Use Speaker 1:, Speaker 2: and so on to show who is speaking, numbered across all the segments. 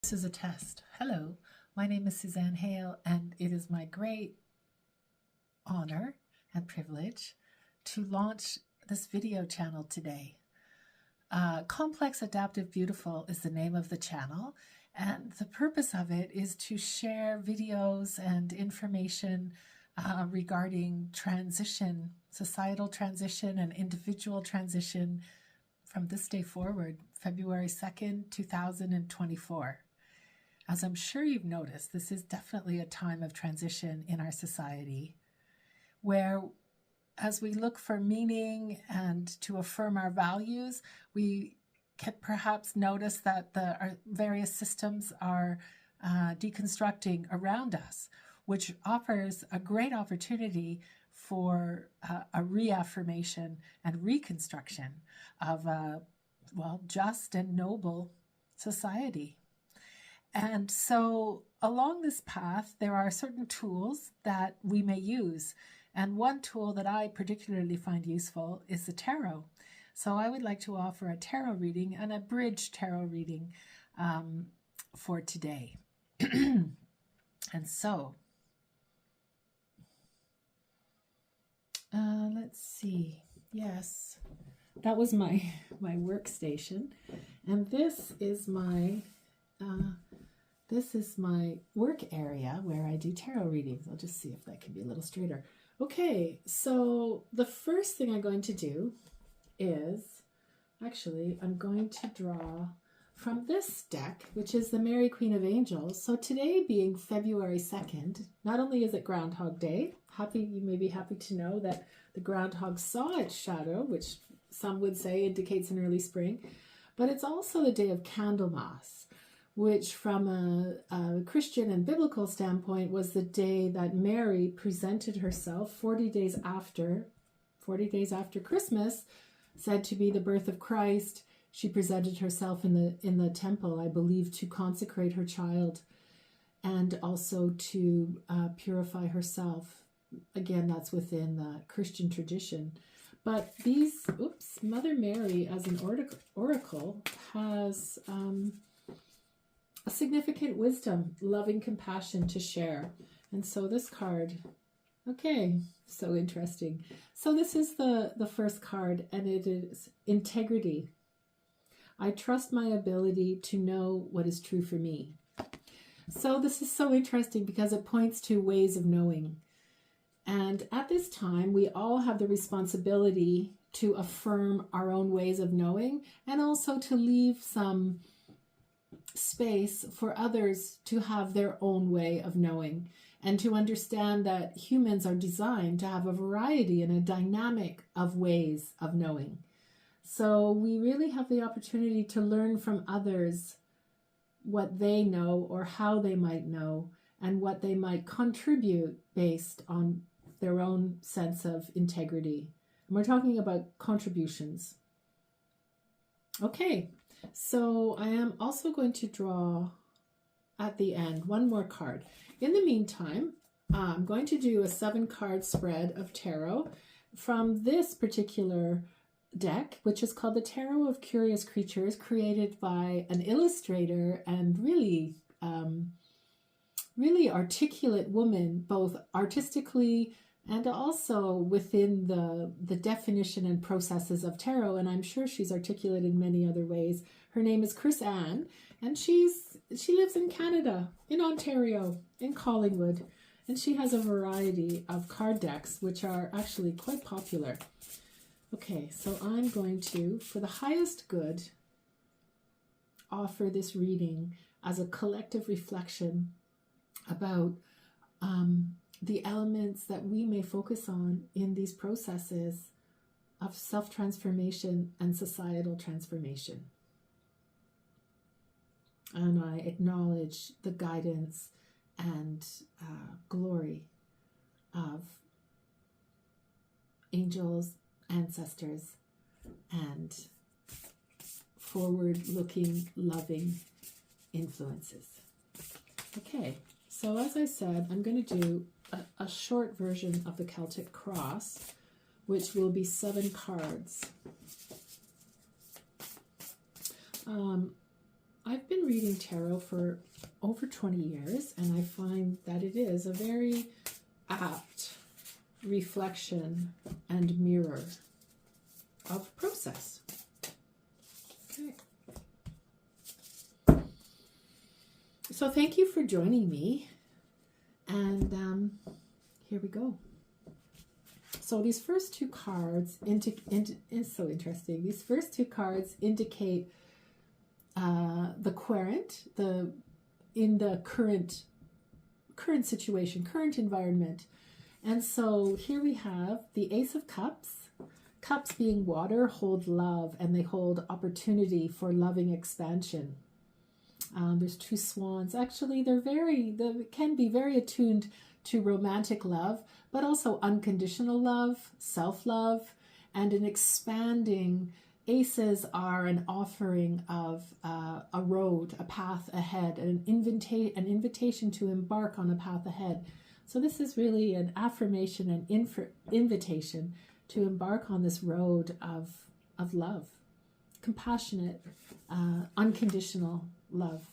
Speaker 1: This is a test. Hello, my name is Suzanne Hale, and it is my great honor and privilege to launch this video channel today. Complex Adaptive Beautiful is the name of the channel, and the purpose of it is to share videos and information regarding transition, societal transition, and individual transition from this day forward, February 2nd, 2024. As I'm sure you've noticed, this is definitely a time of transition in our society where, as we look for meaning and to affirm our values, we can perhaps notice that our various systems are deconstructing around us, which offers a great opportunity for a reaffirmation and reconstruction of a, just and noble society. And so along this path, there are certain tools that we may use. And one tool that I particularly find useful is the tarot. So I would like to offer a tarot reading and a bridge tarot reading for today. And so, let's see. Yes, that was my workstation. And this is my work area where I do tarot readings. I'll just see if that can be a little straighter. Okay, so the first thing I'm going to do is, actually, I'm going to draw from this deck, which is the Mary Queen of Angels. So today being February 2nd, not only is it Groundhog Day, you may be happy to know that the groundhog saw its shadow, which some would say indicates an early spring, but it's also the day of Candlemas, which from a Christian and biblical standpoint was the day that Mary presented herself 40 days after Christmas, said to be the birth of Christ. She presented herself in the temple, I believe, to consecrate her child and also to purify herself. Again, that's within the Christian tradition. But Mother Mary as an oracle has a significant wisdom, loving compassion to share. And so this card, okay, so interesting. So this is the first card, and it is integrity. I trust my ability to know what is true for me. So this is so interesting because it points to ways of knowing. And at this time, we all have the responsibility to affirm our own ways of knowing and also to leave some space for others to have their own way of knowing and to understand that humans are designed to have a variety and a dynamic of ways of knowing. So we really have the opportunity to learn from others what they know or how they might know and what they might contribute based on their own sense of integrity. And we're talking about contributions. Okay, so I am also going to draw at the end one more card. In the meantime, I'm going to do a 7-card spread of tarot from this particular deck, which is called the Tarot of Curious Creatures, created by an illustrator and really articulate woman, both artistically and also within the definition and processes of tarot. And I'm sure she's articulated in many other ways. Her name is Chris-Anne, and she lives in Canada, in Ontario, in Collingwood. And she has a variety of card decks, which are actually quite popular. Okay, so I'm going to, for the highest good, offer this reading as a collective reflection about the elements that we may focus on in these processes of self-transformation and societal transformation. And I acknowledge the guidance and glory of angels, ancestors, and forward-looking, loving influences. Okay, so as I said, I'm going to do a short version of the Celtic Cross, which will be 7 cards. I've been reading tarot for over 20 years, and I find that it is a very apt reflection and mirror of process. Okay. So thank you for joining me, and here we go. So these first two cards is so interesting. These first two cards indicate the querent, in the current situation, current environment. And so here we have the Ace of Cups. Cups being water hold love, and they hold opportunity for loving expansion. There's two swans. Actually, they can be very attuned to romantic love, but also unconditional love, self-love, and an expanding. Aces are an offering of a road, a path ahead, an invitation to embark on a path ahead. So this is really an affirmation, an invitation to embark on this road of love, compassionate, unconditional love.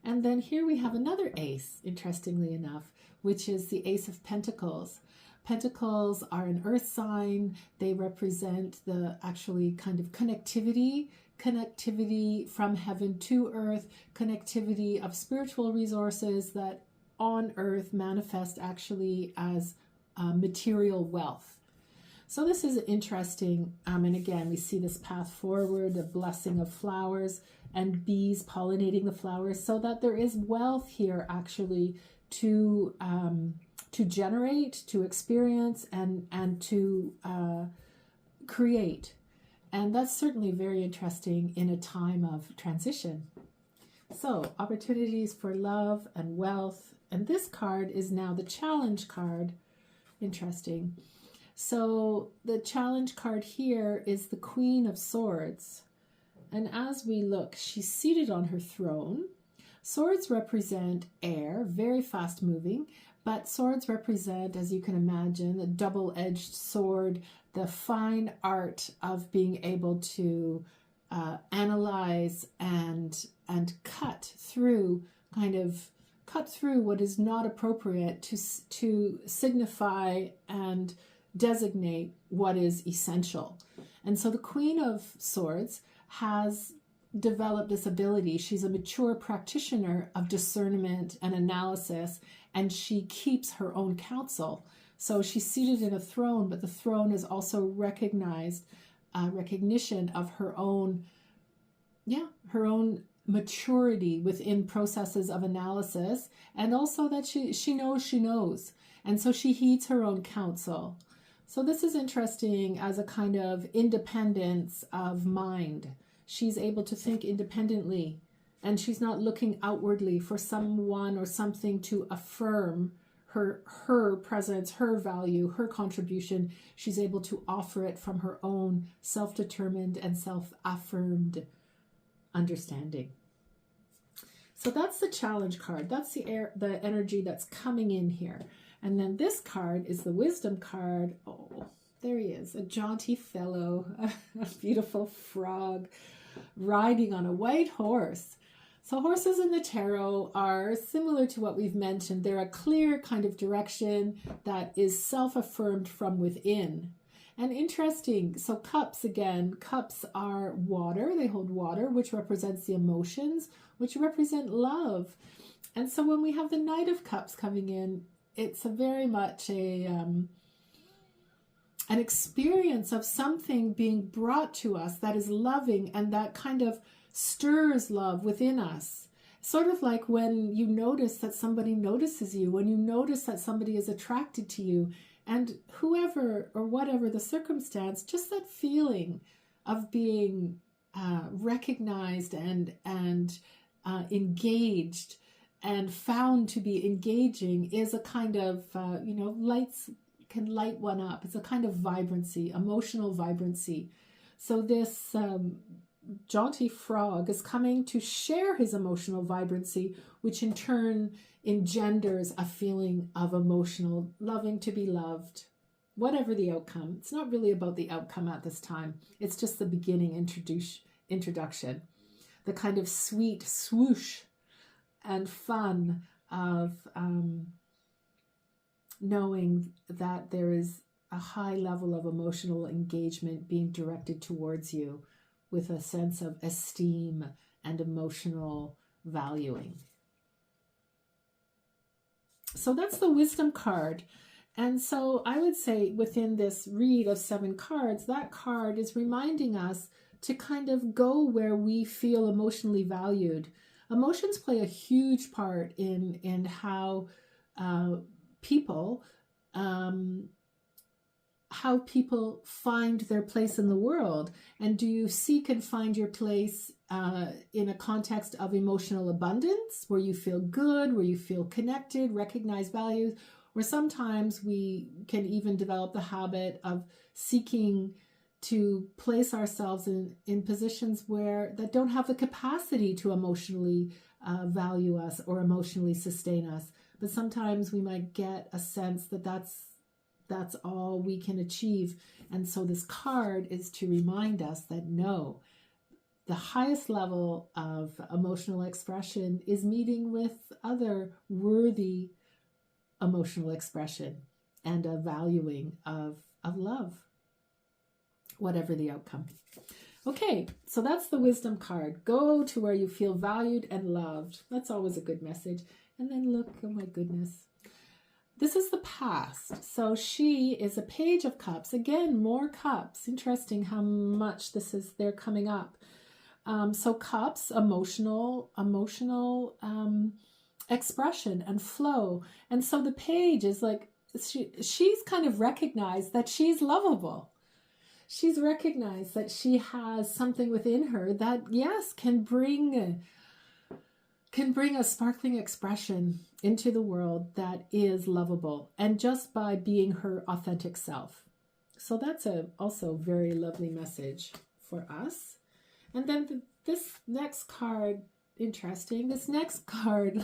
Speaker 1: And then here we have another ace, interestingly enough, which is the Ace of Pentacles. Pentacles are an earth sign. They represent the actually kind of connectivity from heaven to earth, connectivity of spiritual resources that on earth manifest actually as material wealth. So this is interesting. And again, we see this path forward, a blessing of flowers and bees pollinating the flowers, so that there is wealth here actually to generate, to experience, and to create. And that's certainly very interesting in a time of transition. So opportunities for love and wealth. And this card is now the challenge card. Interesting. So the challenge card here is the Queen of Swords. And as we look, she's seated on her throne. Swords represent air, very fast moving, but swords represent, as you can imagine, a double-edged sword, the fine art of being able to analyze and cut through what is not appropriate to signify and designate what is essential. And so the Queen of Swords has developed this ability. She's a mature practitioner of discernment and analysis, and she keeps her own counsel. So she's seated in a throne, but the throne is also recognition of her own maturity within processes of analysis, and also that she knows. And so she heeds her own counsel. So this is interesting as a kind of independence of mind. She's able to think independently, and she's not looking outwardly for someone or something to affirm her presence, her value, her contribution. She's able to offer it from her own self-determined and self-affirmed understanding. So that's the challenge card. That's the energy that's coming in here. And then this card is the Wisdom card. Oh, there he is, a jaunty fellow, a beautiful frog riding on a white horse. So horses in the tarot are similar to what we've mentioned. They're a clear kind of direction that is self-affirmed from within. And interesting, so cups are water. They hold water, which represents the emotions, which represent love. And so when we have the Knight of Cups coming in, it's a very much an experience of something being brought to us that is loving and that kind of stirs love within us. Sort of like when you notice that somebody notices you, when you notice that somebody is attracted to you, and whoever or whatever the circumstance, just that feeling of being recognized and engaged and found to be engaging is a kind of, lights can light one up. It's a kind of vibrancy, emotional vibrancy. So this jaunty frog is coming to share his emotional vibrancy, which in turn engenders a feeling of emotional loving to be loved, whatever the outcome. It's not really about the outcome at this time. It's just the beginning introduction. the kind of sweet swoosh and fun of knowing that there is a high level of emotional engagement being directed towards you with a sense of esteem and emotional valuing. So that's the wisdom card. And so I would say within this read of 7 cards, that card is reminding us to kind of go where we feel emotionally valued. Emotions play a huge part in how people find their place in the world. And do you seek and find your place in a context of emotional abundance, where you feel good, where you feel connected, recognize values? Or sometimes we can even develop the habit of seeking to place ourselves in positions that don't have the capacity to emotionally value us or emotionally sustain us. But sometimes we might get a sense that that's all we can achieve. And so this card is to remind us that no, the highest level of emotional expression is meeting with other worthy emotional expression and a valuing of love, whatever the outcome. Okay, so that's the wisdom card. Go to where you feel valued and loved. That's always a good message. And then look, oh my goodness. This is the past. So she is a Page of Cups. Again, more cups. Interesting how much they're coming up. So cups, emotional expression and flow. And so the page is like, she's kind of recognized that she's lovable. She's recognized that she has something within her that, yes, can bring a sparkling expression into the world that is lovable, and just by being her authentic self. So that's also very lovely message for us. And then this next card, interesting. This next card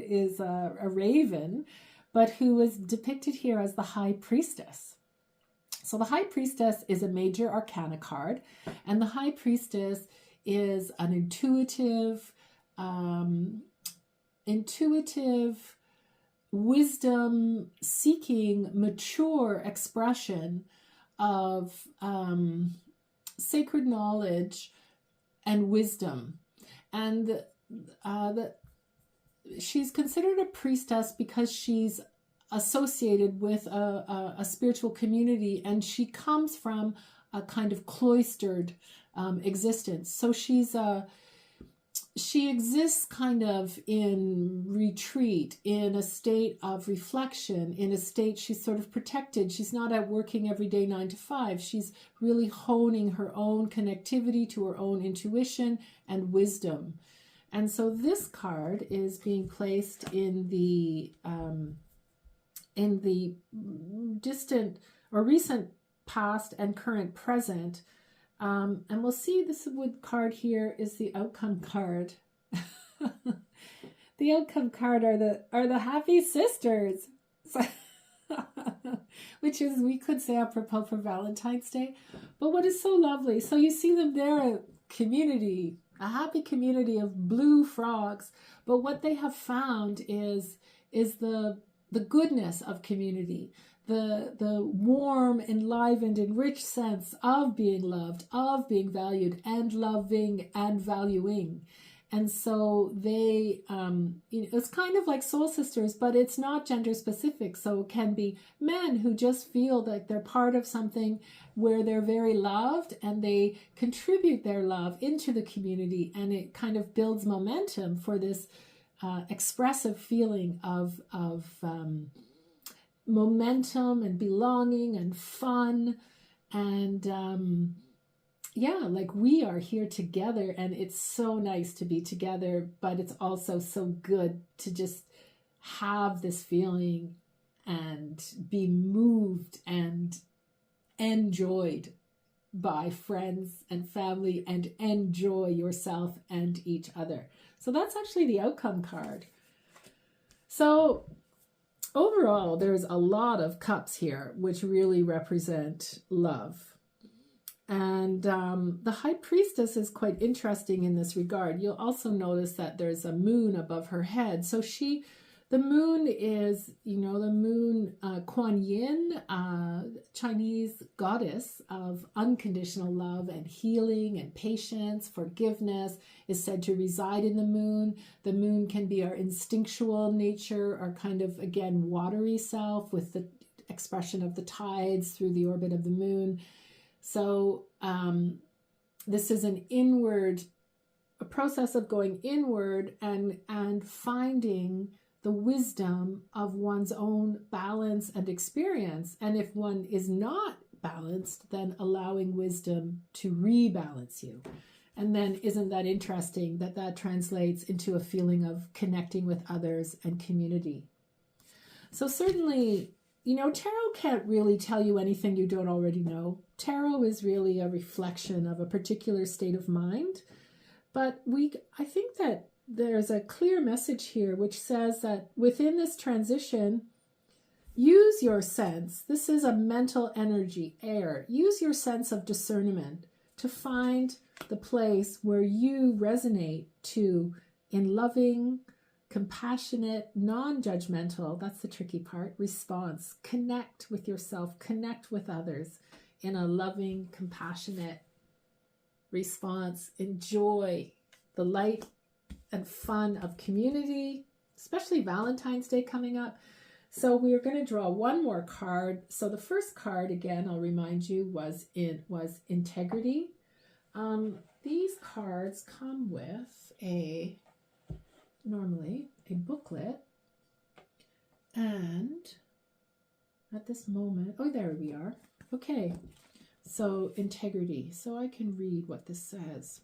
Speaker 1: is a raven, but who is depicted here as the High Priestess. So the High Priestess is a major arcana card, and the High Priestess is an intuitive, wisdom-seeking, mature expression of sacred knowledge and wisdom. And she's considered a priestess because she's associated with a spiritual community, and she comes from a kind of cloistered existence. So she exists kind of in retreat, in a state of reflection, in a state she's sort of protected. She's not out working every day 9 to 5. She's really honing her own connectivity to her own intuition and wisdom. And so this card is being placed in the distant or recent past and current present. And we'll see this wood card here is the outcome card. The outcome card are the happy sisters, which is, we could say, apropos for Valentine's Day. But what is so lovely, so you see them there, a community, a happy community of blue frogs. But what they have found is the goodness of community, the warm, enlivened, enriched sense of being loved, of being valued, and loving and valuing. And so they, it's kind of like soul sisters, but it's not gender specific. So it can be men who just feel that they're part of something where they're very loved, and they contribute their love into the community, and it kind of builds momentum for this expressive feeling of momentum and belonging and fun. And like we are here together, and it's so nice to be together, but it's also so good to just have this feeling and be moved and enjoyed by friends and family, and enjoy yourself and each other. So that's actually the outcome card. So overall, there's a lot of cups here, which really represent love. And the high priestess is quite interesting in this regard. You'll also notice that there's a moon above her head. So the moon is, the moon, Kuan Yin, Chinese goddess of unconditional love and healing and patience, forgiveness, is said to reside in the moon. The moon can be our instinctual nature, our kind of, again, watery self with the expression of the tides through the orbit of the moon. So this is a process of going inward and finding the wisdom of one's own balance and experience. And if one is not balanced, then allowing wisdom to rebalance you. And then isn't that interesting that translates into a feeling of connecting with others and community? So certainly, tarot can't really tell you anything you don't already know. Tarot is really a reflection of a particular state of mind. But I think that there's a clear message here which says that within this transition, use your sense. This is a mental energy, air. Use your sense of discernment to find the place where you resonate in loving, compassionate, non-judgmental, that's the tricky part, response. Connect with yourself, connect with others in a loving, compassionate response. Enjoy the light and fun of community, especially Valentine's Day coming up. So we are going to draw one more card. So the first card, again, I'll remind you, was integrity. These cards come with normally a booklet, and at this moment, there we are. Okay, so integrity. So I can read what this says.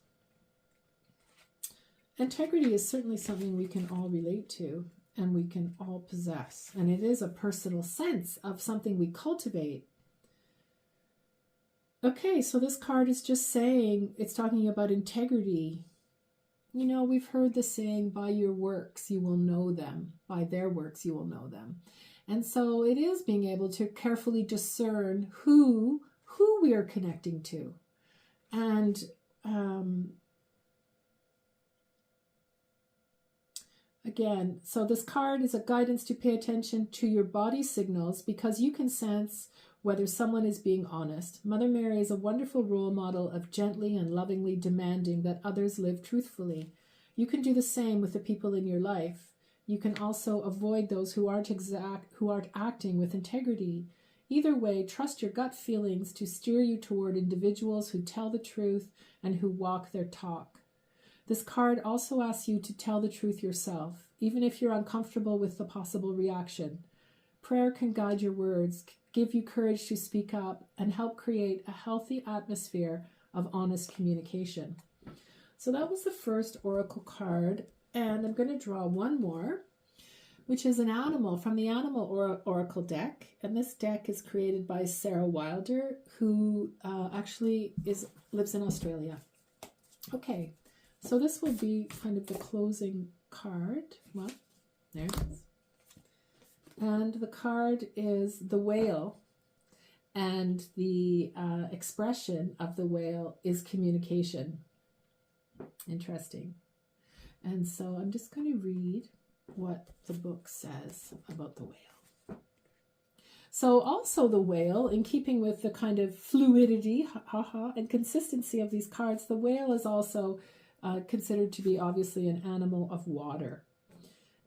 Speaker 1: Integrity is certainly something we can all relate to and we can all possess. And it is a personal sense of something we cultivate. Okay, so this card is just saying, it's talking about integrity. We've heard the saying, by your works you will know them. By their works you will know them. And so it is being able to carefully discern who we are connecting to. And again, so this card is a guidance to pay attention to your body signals because you can sense whether someone is being honest. Mother Mary is a wonderful role model of gently and lovingly demanding that others live truthfully. You can do the same with the people in your life. You can also avoid those who aren't acting with integrity. Either way, trust your gut feelings to steer you toward individuals who tell the truth and who walk their talk. This card also asks you to tell the truth yourself, even if you're uncomfortable with the possible reaction. Prayer can guide your words, give you courage to speak up, and help create a healthy atmosphere of honest communication. So that was the first oracle card, and I'm going to draw one more, which is an animal from the Animal Oracle deck. And this deck is created by Sarah Wilder, who actually lives in Australia. Okay, so this will be kind of the closing card. Well, there it is. And the card is the whale. And the expression of the whale is communication. Interesting. And so I'm just going to read what the book says about the whale. So also the whale, in keeping with the kind of fluidity and consistency of these cards, the whale is also considered to be obviously an animal of water.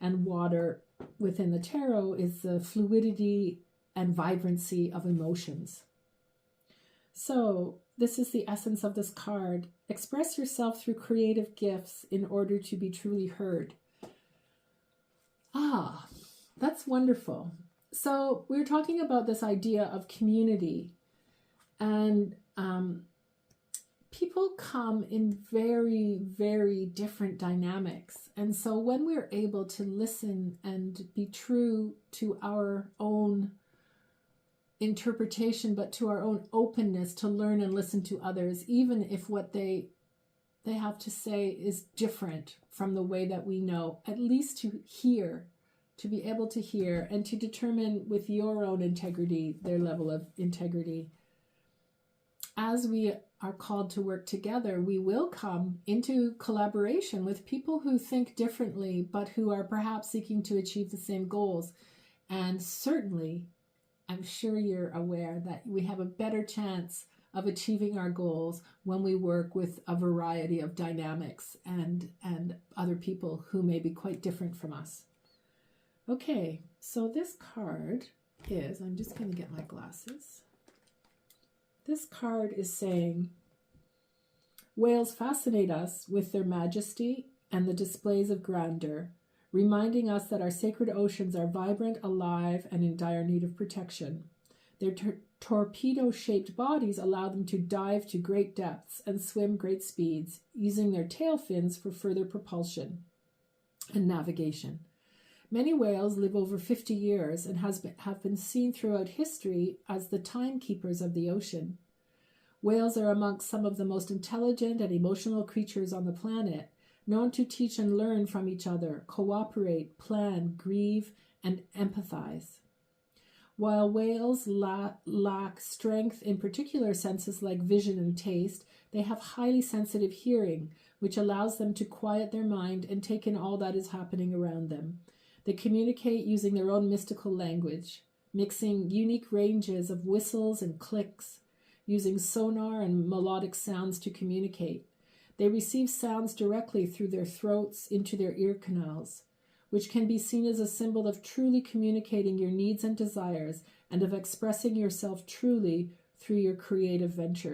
Speaker 1: And water within the tarot is the fluidity and vibrancy of emotions. So this is the essence of this card. Express yourself through creative gifts in order to be truly heard. Ah, that's wonderful. So we're talking about this idea of community, and people come in very, very different dynamics. And so when we're able to listen and be true to our own interpretation, but to our own openness to learn and listen to others, even if what they have to say is different from the way that we know, at least to hear, to be able to hear and to determine with your own integrity, their level of integrity. As we are called to work together, we will come into collaboration with people who think differently, but who are perhaps seeking to achieve the same goals. And certainly, I'm sure you're aware that we have a better chance of achieving our goals when we work with a variety of dynamics and other people who may be quite different from us. Okay, so this card is, I'm just going to get my glasses. This card is saying, whales fascinate us with their majesty and the displays of grandeur, reminding us that our sacred oceans are vibrant, alive, and in dire need of protection. Their torpedo-shaped bodies allow them to dive to great depths and swim great speeds, using their tail fins for further propulsion and navigation. Many whales live over 50 years and have been seen throughout history as the timekeepers of the ocean. Whales are amongst some of the most intelligent and emotional creatures on the planet, known to teach and learn from each other, cooperate, plan, grieve, and empathize. While whales lack strength in particular senses like vision and taste, they have highly sensitive hearing, which allows them to quiet their mind and take in all that is happening around them. They communicate using their own mystical language, mixing unique ranges of whistles and clicks, using sonar and melodic sounds to communicate. They receive sounds directly through their throats into their ear canals, which can be seen as a symbol of truly communicating your needs and desires and of expressing yourself truly through your creative ventures.